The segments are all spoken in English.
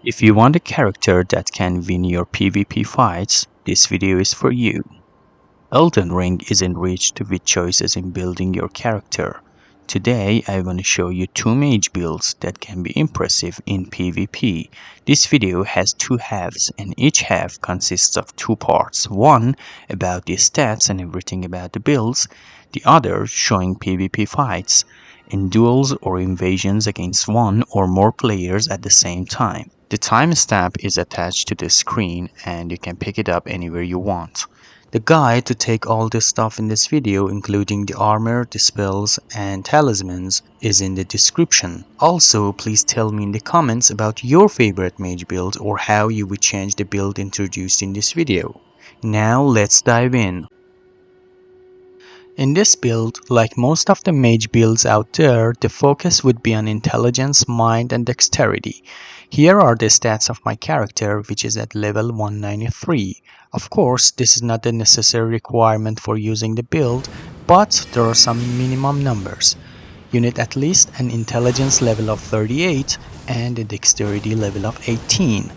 If you want a character that can win your PvP fights, this video is for you. Elden Ring is enriched with choices in building your character. Today I want to show you two mage builds that can be impressive in PvP. This video has two halves and each half consists of two parts. One about the stats and everything about the builds, the other showing PvP fights in duels or invasions against one or more players at the same time. The timestamp is attached to the screen and you can pick it up anywhere you want. The guide to take all this stuff in this video, including the armor, the spells, and talismans, is in the description. Also, please tell me in the comments about your favorite mage build or how you would change the build introduced in this video. Now let's dive in. In this build, like most of the mage builds out there, the focus would be on intelligence, mind, and dexterity. Here are the stats of my character, which is at level 193. Of course, this is not a necessary requirement for using the build, but there are some minimum numbers. You need at least an intelligence level of 38 and a dexterity level of 18.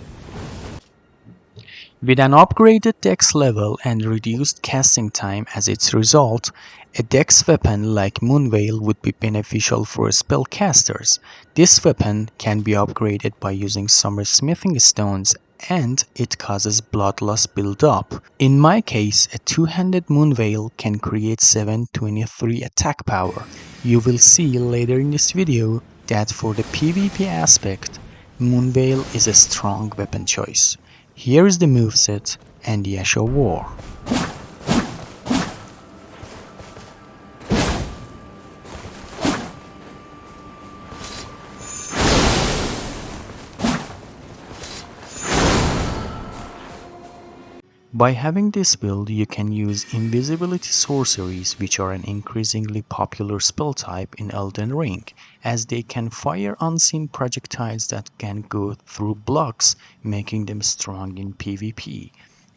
With an upgraded dex level and reduced casting time as its result, a dex weapon like Moonveil would be beneficial for spellcasters. This weapon can be upgraded by using summer smithing stones and it causes blood loss build-up. In my case, a two-handed Moonveil can create 723 attack power. You will see later in this video that for the PvP aspect, Moonveil is a strong weapon choice. Here is the moveset and the Ash of War. By having this build, you can use invisibility sorceries, which are an increasingly popular spell type in Elden Ring, as they can fire unseen projectiles that can go through blocks, making them strong in PvP.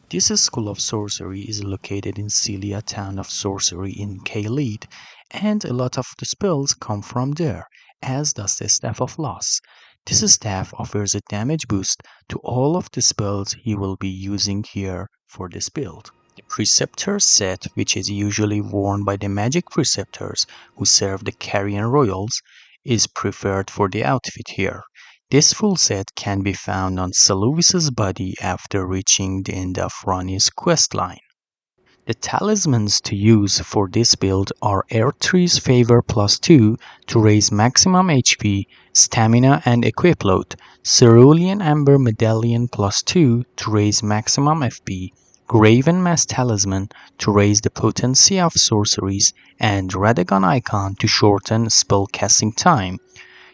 This school of sorcery is located in Celia Town of Sorcery in Caelid, and a lot of the spells come from there, as does the Staff of Loss. This staff offers a damage boost to all of the spells you will be using here for this build. The Preceptor set, which is usually worn by the magic preceptors who serve the Carian royals, is preferred for the outfit here. This full set can be found on Seluvis's body after reaching the end of Rani's questline. The talismans to use for this build are Erdtree's Favor +2 to raise maximum HP, stamina and equip load, Cerulean Amber Medallion +2 to raise maximum FP, Graven Mass Talisman to raise the potency of sorceries, and Radagon Icon to shorten spell casting time.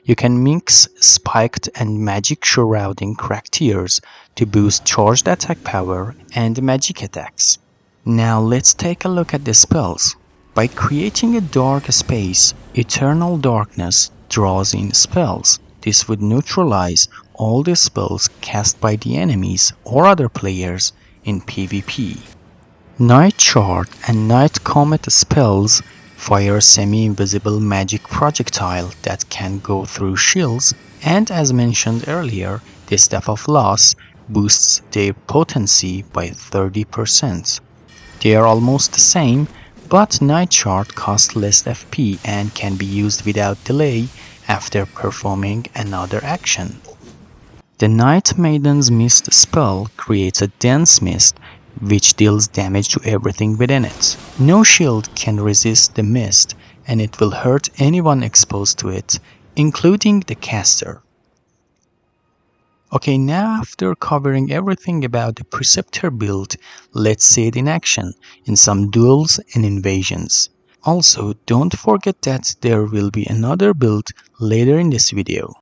You can mix Spiked and Magic Shrouding Cracked Tears to boost charged attack power and magic attacks. Now let's take a look at the spells. By creating a dark space, Eternal Darkness draws in spells. This would neutralize all the spells cast by the enemies or other players in PvP. Night Shard and Night Comet spells fire semi-invisible magic projectile that can go through shields, and as mentioned earlier, the Staff of Loss boosts their potency by 30%. They are almost the same, but Night Shard costs less FP and can be used without delay after performing another action. The Night Maiden's Mist spell creates a dense mist which deals damage to everything within it. No shield can resist the mist and it will hurt anyone exposed to it, including the caster. Okay, now after covering everything about the Preceptor build, let's see it in action in some duels and invasions. Also, don't forget that there will be another build later in this video.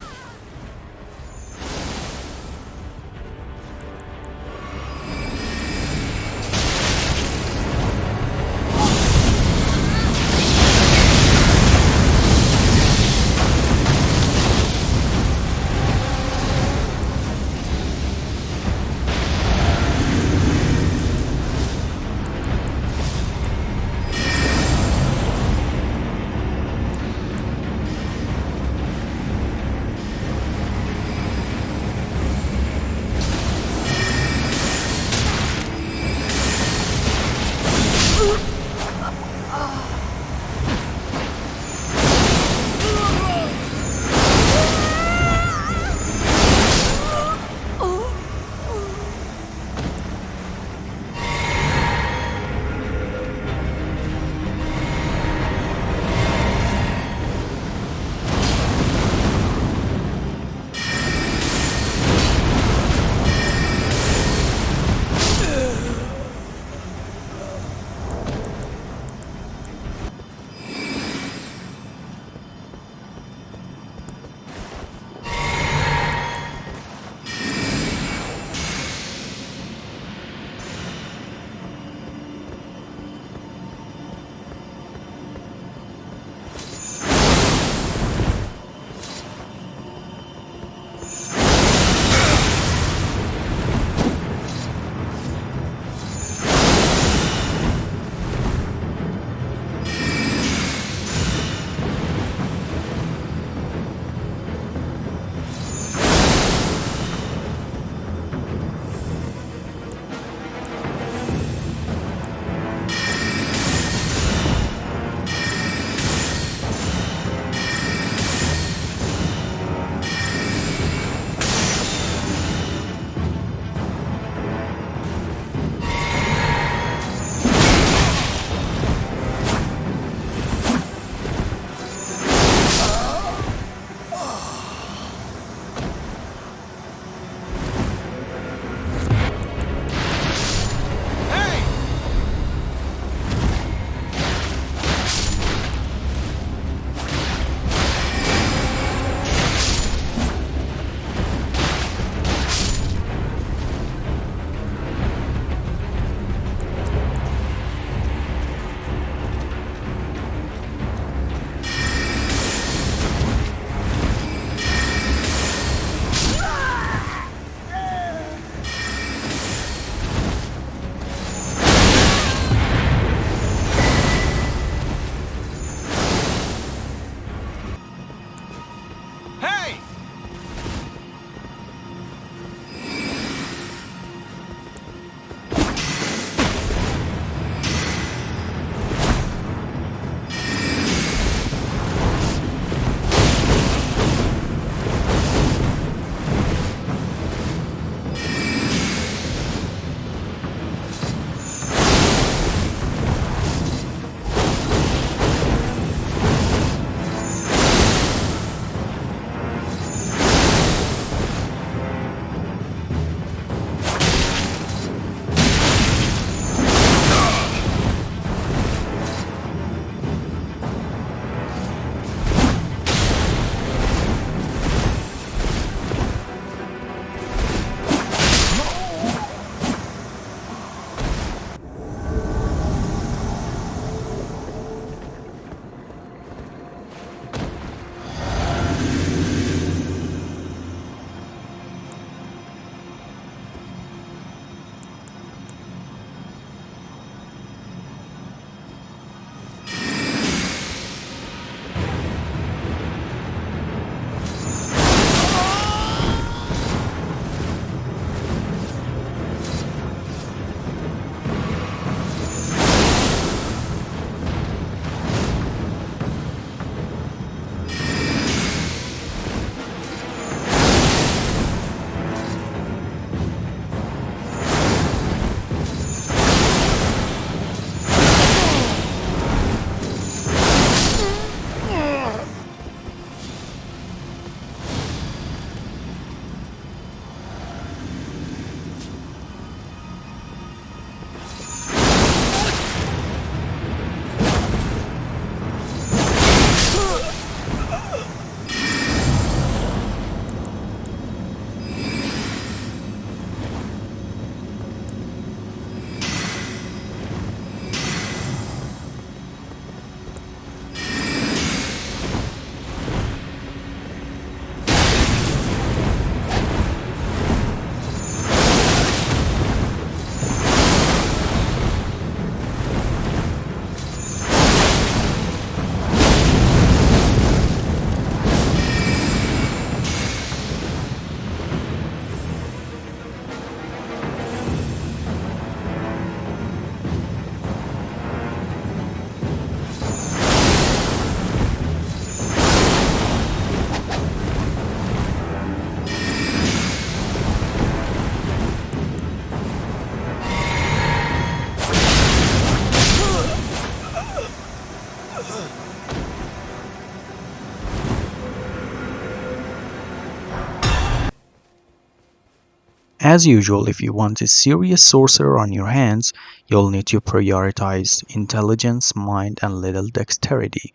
As usual, if you want a serious sorcerer on your hands, you'll need to prioritize intelligence, mind, and little dexterity.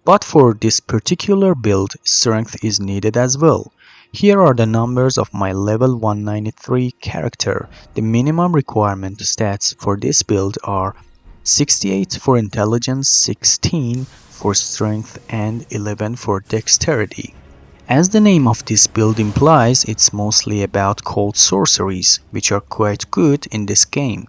But for this particular build, strength is needed as well. Here are the numbers of my level 193 character. The minimum requirement stats for this build are 68 for intelligence, 16 for strength, and 11 for dexterity. As the name of this build implies, it's mostly about cold sorceries, which are quite good in this game.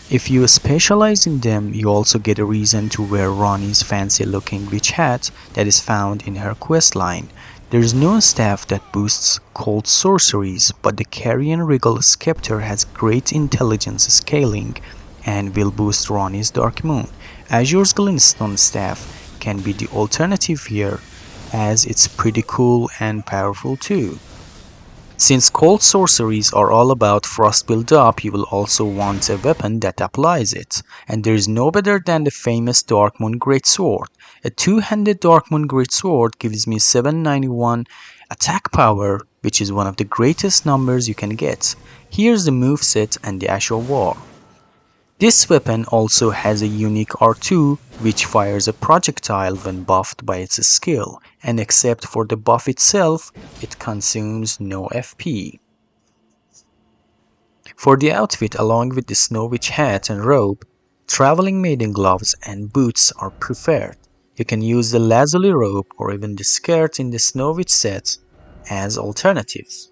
If you specialize in them, you also get a reason to wear Ronnie's fancy looking witch hat that is found in her questline. There is no staff that boosts cold sorceries, but the Carrion Regal Scepter has great intelligence scaling and will boost Ronnie's Dark Moon. Azure's Glintstone staff can be the alternative here, as it's pretty cool and powerful too. Since cold sorceries are all about frost build up, you will also want a weapon that applies it, and there is no better than the famous Darkmoon Greatsword. A two-handed Darkmoon Greatsword gives me 791 attack power, which is one of the greatest numbers you can get. Here's the moveset and the actual war. This weapon also has a unique R2 which fires a projectile when buffed by its skill, and except for the buff itself, it consumes no FP. For the outfit, along with the Snow Witch hat and robe, traveling maiden gloves and boots are preferred. You can use the lazuli robe or even the skirt in the Snow Witch set as alternatives.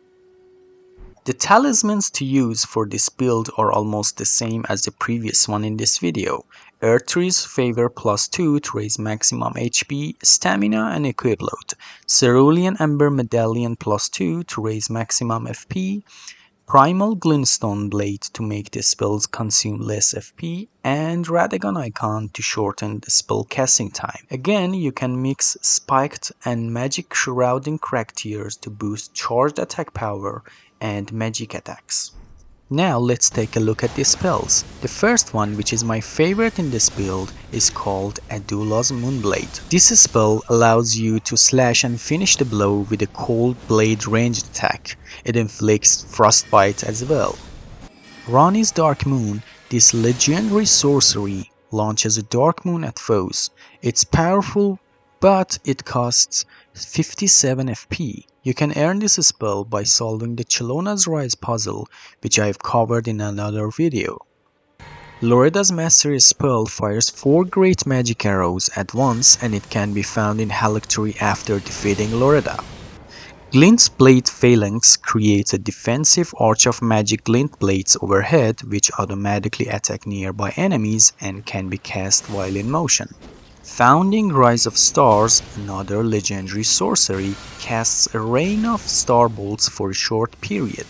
The talismans to use for this build are almost the same as the previous one in this video. Earth Tree's Favor +2 to raise maximum HP, Stamina, and Equip Load. Cerulean Ember Medallion +2 to raise maximum FP. Primal Glintstone Blade to make the spells consume less FP, and Radagon Icon to shorten the spell casting time. Again, you can mix Spiked and Magic Shrouding Crack Tears to boost charged attack power and magic attacks. Now let's take a look at the spells. The first one, which is my favorite in this build, is called Adula's Moonblade. This spell allows you to slash and finish the blow with a cold blade ranged attack. It inflicts frostbite as well. Ronnie's Dark Moon, this legendary sorcery, launches a Dark Moon at foes. It's powerful, but it costs 57 FP. You can earn this spell by solving the Chelona's Rise puzzle, which I have covered in another video. Loreda's Mastery spell fires 4 great magic arrows at once, and it can be found in Halictory after defeating Loreda. Glint's Blade Phalanx creates a defensive arch of magic glint blades overhead which automatically attack nearby enemies and can be cast while in motion. Founding Rise of Stars, another legendary sorcery, casts a rain of star bolts for a short period.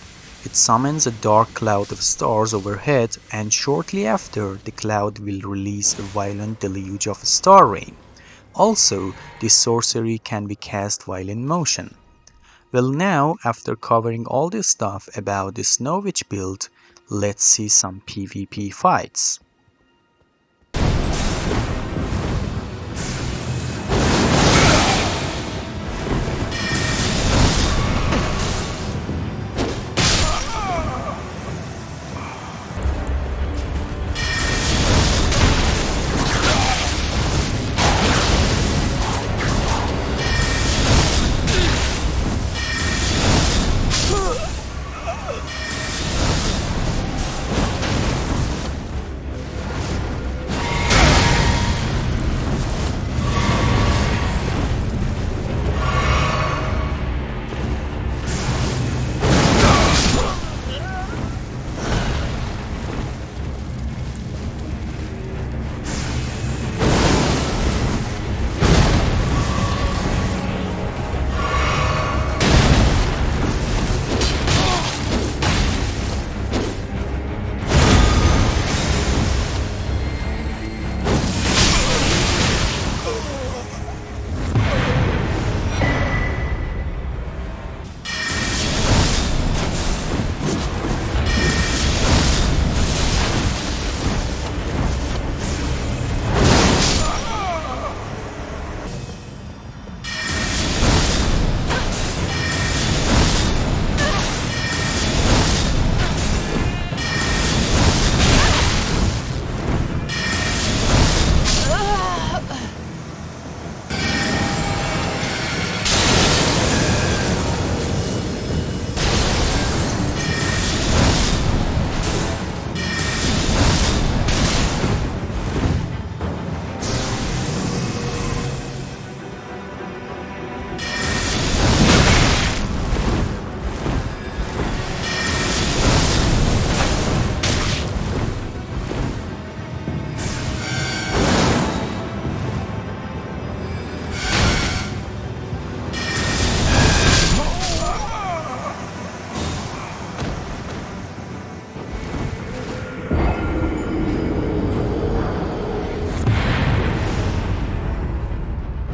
It summons a dark cloud of stars overhead, and shortly after, the cloud will release a violent deluge of star rain. Also, this sorcery can be cast while in motion. Well, now, after covering all this stuff about the Snow Witch build, let's see some PvP fights.